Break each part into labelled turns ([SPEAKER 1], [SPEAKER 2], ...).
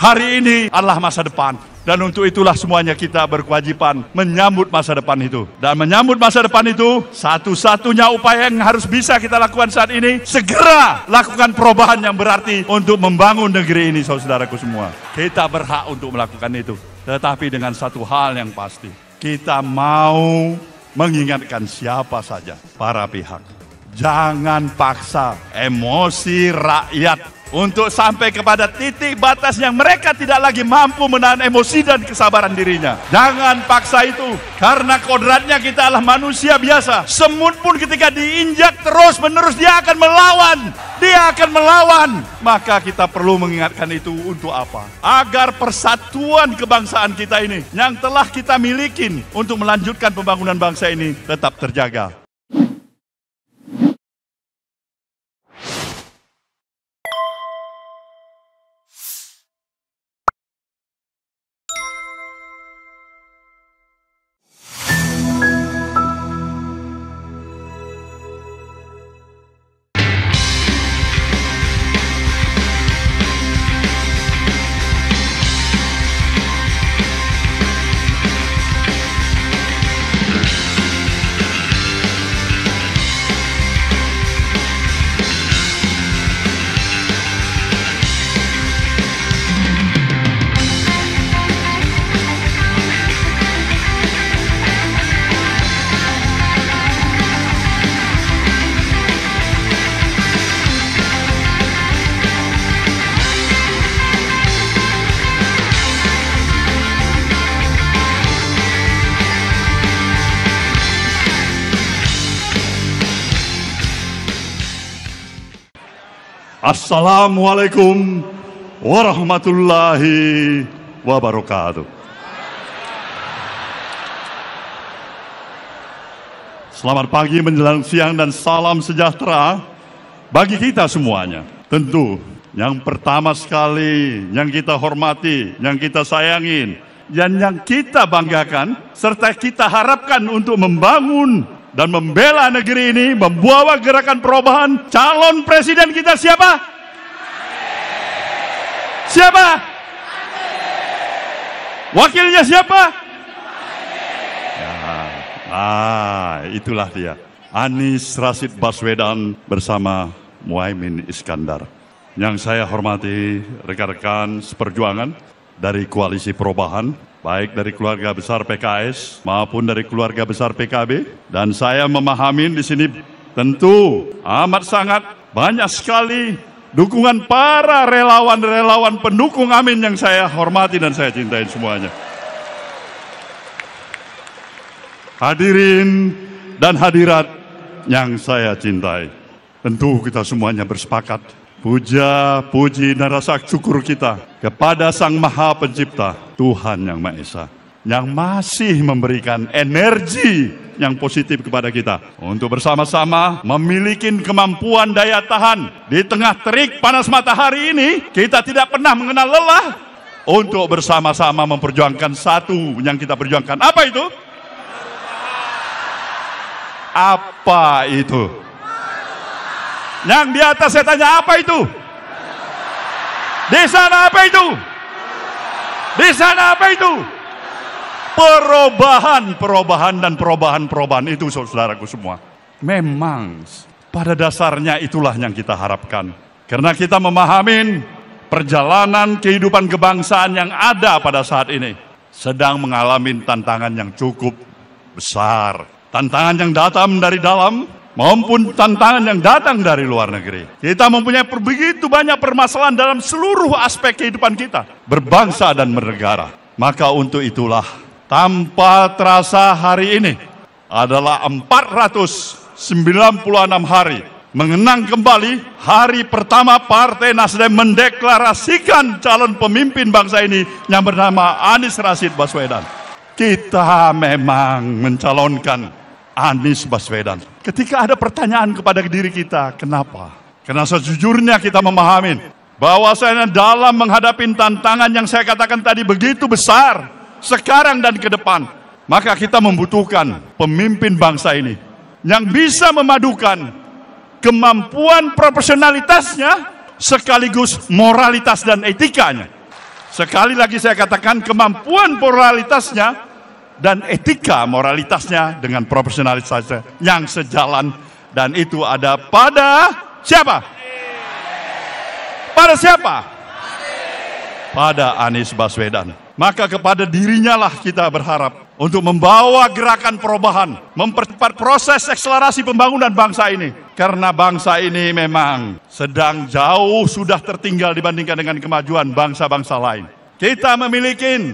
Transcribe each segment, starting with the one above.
[SPEAKER 1] Hari ini adalah masa depan. Dan untuk itulah semuanya kita berkewajiban menyambut masa depan itu. Dan menyambut masa depan itu, satu-satunya upaya yang harus bisa kita lakukan saat ini, segera lakukan perubahan yang berarti untuk membangun negeri ini, saudaraku semua. Kita berhak untuk melakukan itu. Tetapi dengan satu hal yang pasti, kita mau mengingatkan siapa saja, para pihak. Jangan paksa emosi rakyat untuk sampai kepada titik batas yang mereka tidak lagi mampu menahan emosi dan kesabaran dirinya. Jangan paksa itu, karena kodratnya kita adalah manusia biasa. Semut pun ketika diinjak terus menerus dia akan melawan. Dia akan melawan. Maka kita perlu mengingatkan itu untuk apa? Agar persatuan kebangsaan kita ini yang telah kita miliki untuk melanjutkan pembangunan bangsa ini tetap terjaga. Assalamualaikum warahmatullahi wabarakatuh. Selamat pagi menjelang siang dan salam sejahtera bagi kita semuanya. Tentu yang pertama sekali yang kita hormati, yang kita sayangin, dan yang kita banggakan, serta kita harapkan untuk membangun dan membela negeri ini, membawa gerakan perubahan. Calon presiden kita siapa? Siapa? Wakilnya siapa? Itulah dia, Anies Rashid Baswedan bersama Muhaimin Iskandar. Yang saya hormati rekan-rekan seperjuangan dari Koalisi Perubahan, baik dari keluarga besar PKS maupun dari keluarga besar PKB. Dan saya memahami di sini tentu amat sangat banyak sekali dukungan para relawan-relawan pendukung Amin yang saya hormati dan saya cintai semuanya. Hadirin dan hadirat yang saya cintai, tentu kita semuanya bersepakat puja, puji, dan rasa syukur kita kepada Sang Maha Pencipta, Tuhan Yang Maha Esa, yang masih memberikan energi yang positif kepada kita untuk bersama-sama memiliki kemampuan daya tahan. Di tengah terik panas matahari ini, kita tidak pernah mengenal lelah untuk bersama-sama memperjuangkan satu yang kita perjuangkan. Apa itu? Apa itu? Yang di atas saya tanya, apa itu? Di sana apa itu? Di sana apa itu? Perubahan itu, saudaraku semua. Memang pada dasarnya itulah yang kita harapkan. Karena kita memahami perjalanan kehidupan kebangsaan yang ada pada saat ini sedang mengalami tantangan yang cukup besar. Tantangan yang datang dari dalam maupun tantangan yang datang dari luar negeri. Kita mempunyai begitu banyak permasalahan dalam seluruh aspek kehidupan kita, berbangsa dan bernegara. Maka untuk itulah, tanpa terasa hari ini adalah 496 hari mengenang kembali hari pertama Partai Nasdem mendeklarasikan calon pemimpin bangsa ini yang bernama Anies Rashid Baswedan. Kita memang mencalonkan Anies Baswedan. Ketika ada pertanyaan kepada diri kita, kenapa? Karena sejujurnya kita memahami bahwasanya dalam menghadapi tantangan yang saya katakan tadi begitu besar, sekarang dan ke depan, maka kita membutuhkan pemimpin bangsa ini yang bisa memadukan kemampuan profesionalitasnya sekaligus moralitas dan etikanya. Sekali lagi saya katakan, kemampuan moralitasnya dan etika moralitasnya dengan profesionalitasnya yang sejalan, dan itu ada pada siapa? Pada siapa? Pada Anies Baswedan. Maka kepada dirinya lah kita berharap untuk membawa gerakan perubahan, mempercepat proses akselerasi pembangunan bangsa ini. Karena bangsa ini memang sedang jauh sudah tertinggal dibandingkan dengan kemajuan bangsa-bangsa lain. Kita memiliki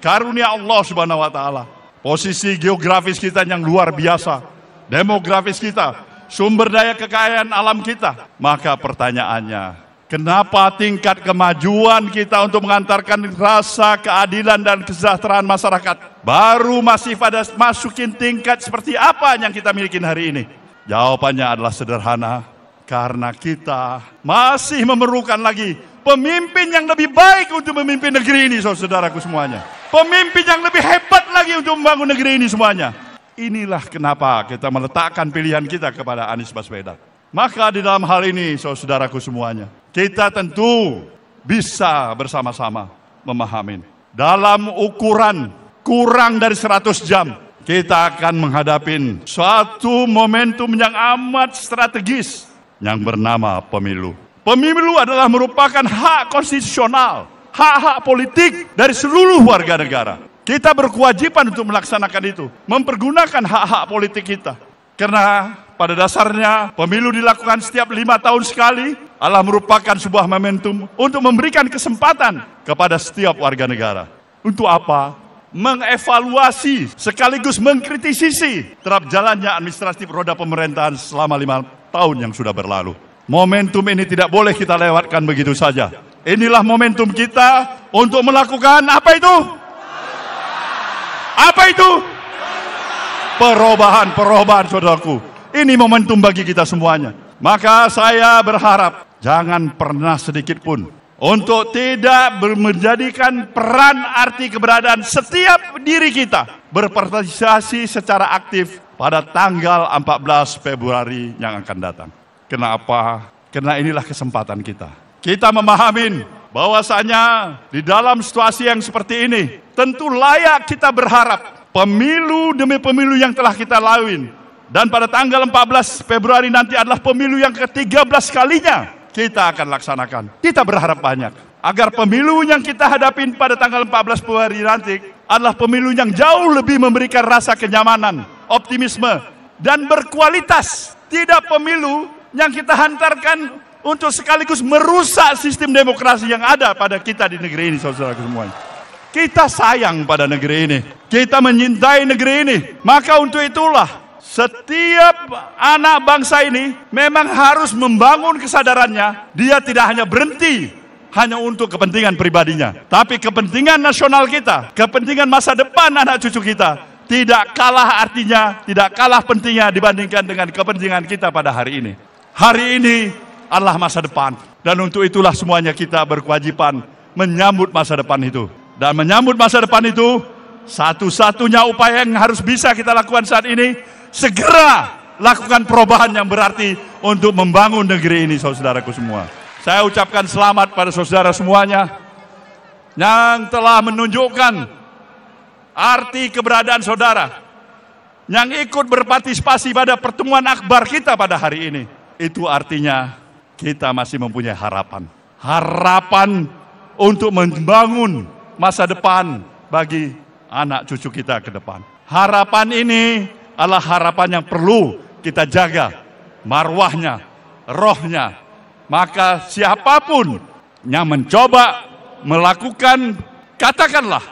[SPEAKER 1] karunia Allah Subhanahu wa Ta'ala. Posisi geografis kita yang luar biasa, demografis kita, sumber daya kekayaan alam kita. Maka pertanyaannya, kenapa tingkat kemajuan kita untuk mengantarkan rasa keadilan dan kesejahteraan masyarakat baru masih pada masukin tingkat seperti apa yang kita miliki hari ini? Jawabannya adalah sederhana, karena kita masih memerlukan lagi pemimpin yang lebih baik untuk memimpin negeri ini, saudaraku semuanya. Pemimpin yang lebih hebat lagi untuk membangun negeri ini semuanya. Inilah kenapa kita meletakkan pilihan kita kepada Anies Baswedan. Maka di dalam hal ini, saudaraku semuanya, kita tentu bisa bersama-sama memahami. Dalam ukuran kurang dari 100 jam, kita akan menghadapi suatu momentum yang amat strategis yang bernama pemilu. Pemilu adalah merupakan hak konstitusional, hak-hak politik dari seluruh warga negara. Kita berkewajiban untuk melaksanakan itu, mempergunakan hak-hak politik kita. Karena pada dasarnya pemilu dilakukan setiap 5 tahun sekali adalah merupakan sebuah momentum untuk memberikan kesempatan kepada setiap warga negara. Untuk apa? Mengevaluasi sekaligus mengkritisi terhadap jalannya administratif roda pemerintahan selama 5 tahun yang sudah berlalu. Momentum ini tidak boleh kita lewatkan begitu saja. Inilah momentum kita untuk melakukan apa itu? Apa itu? Perubahan, saudaraku. Ini momentum bagi kita semuanya. Maka saya berharap jangan pernah sedikit pun untuk tidak menjadikan peran arti keberadaan setiap diri kita berpartisipasi secara aktif pada tanggal 14 Februari yang akan datang. Kenapa? Karena inilah kesempatan kita. Kita memahami bahwasanya di dalam situasi yang seperti ini tentu layak kita berharap pemilu demi pemilu yang telah kita lalui, dan pada tanggal 14 Februari nanti adalah pemilu yang ke-13 kalinya kita akan laksanakan. Kita berharap banyak agar pemilu yang kita hadapin pada tanggal 14 Februari nanti adalah pemilu yang jauh lebih memberikan rasa kenyamanan, optimisme, dan berkualitas. Tidak pemilu yang kita hantarkan untuk sekaligus merusak sistem demokrasi yang ada pada kita di negeri ini, saudara semuanya. Kita sayang pada negeri ini, kita menyintai negeri ini. Maka untuk itulah setiap anak bangsa ini memang harus membangun kesadarannya. Dia tidak hanya berhenti hanya untuk kepentingan pribadinya, tapi kepentingan nasional kita, kepentingan masa depan anak cucu kita tidak kalah artinya, tidak kalah pentingnya dibandingkan dengan kepentingan kita pada hari ini. Hari ini adalah masa depan, dan untuk itulah semuanya kita berkewajiban menyambut masa depan itu. Dan menyambut masa depan itu, satu-satunya upaya yang harus bisa kita lakukan saat ini, segera lakukan perubahan yang berarti untuk membangun negeri ini, saudaraku semua. Saya ucapkan selamat pada saudara semuanya yang telah menunjukkan arti keberadaan saudara, yang ikut berpartisipasi pada pertemuan akbar kita pada hari ini. Itu artinya kita masih mempunyai harapan. Harapan untuk membangun masa depan bagi anak cucu kita ke depan. Harapan ini adalah harapan yang perlu kita jaga marwahnya, rohnya. Maka siapapun yang mencoba melakukan, katakanlah,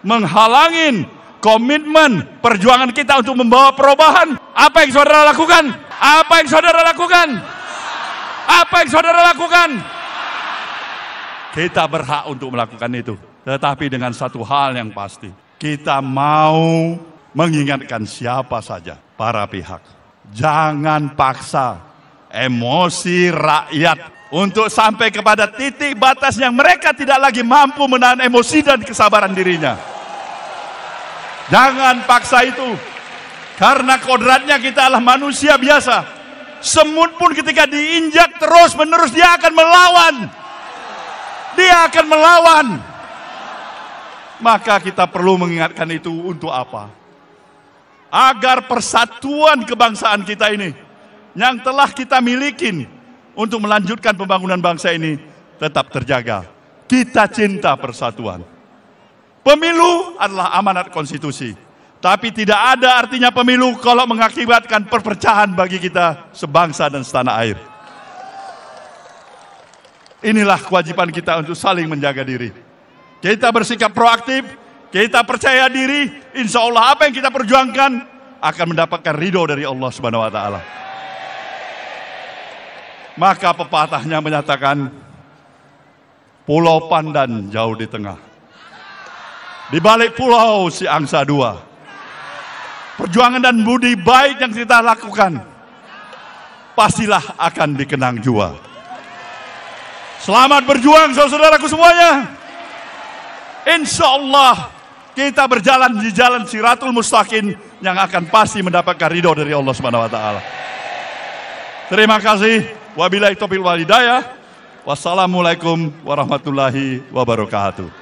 [SPEAKER 1] menghalangin komitmen perjuangan kita untuk membawa perubahan, apa yang saudara lakukan? Apa yang saudara lakukan? Apa yang saudara lakukan? Kita berhak untuk melakukan itu. Tetapi dengan satu hal yang pasti, kita mau mengingatkan siapa saja, para pihak. Jangan paksa emosi rakyat untuk sampai kepada titik batas yang mereka tidak lagi mampu menahan emosi dan kesabaran dirinya. Jangan paksa itu, karena kodratnya kita adalah manusia biasa. Semut pun ketika diinjak terus menerus dia akan melawan. Dia akan melawan. Maka kita perlu mengingatkan itu untuk apa? Agar persatuan kebangsaan kita ini yang telah kita milikin untuk melanjutkan pembangunan bangsa ini tetap terjaga. Kita cinta persatuan. Pemilu adalah amanat konstitusi. Tapi tidak ada artinya pemilu kalau mengakibatkan perpecahan bagi kita sebangsa dan setanah air. Inilah kewajiban kita untuk saling menjaga diri. Kita bersikap proaktif, kita percaya diri, insya Allah apa yang kita perjuangkan akan mendapatkan ridho dari Allah Subhanahu wa Ta'ala. Maka pepatahnya menyatakan, Pulau Pandan jauh di tengah, di balik pulau si angsa dua. Perjuangan dan budi baik yang kita lakukan pastilah akan dikenang jua. Selamat berjuang saudaraku semuanya. Insya Allah kita berjalan di jalan Siratul Mustaqim yang akan pasti mendapatkan ridho dari Allah Subhanahu wa Ta'ala. Terima kasih. Wabillahi taufiq wal hidayah. Wassalamualaikum warahmatullahi wabarakatuh.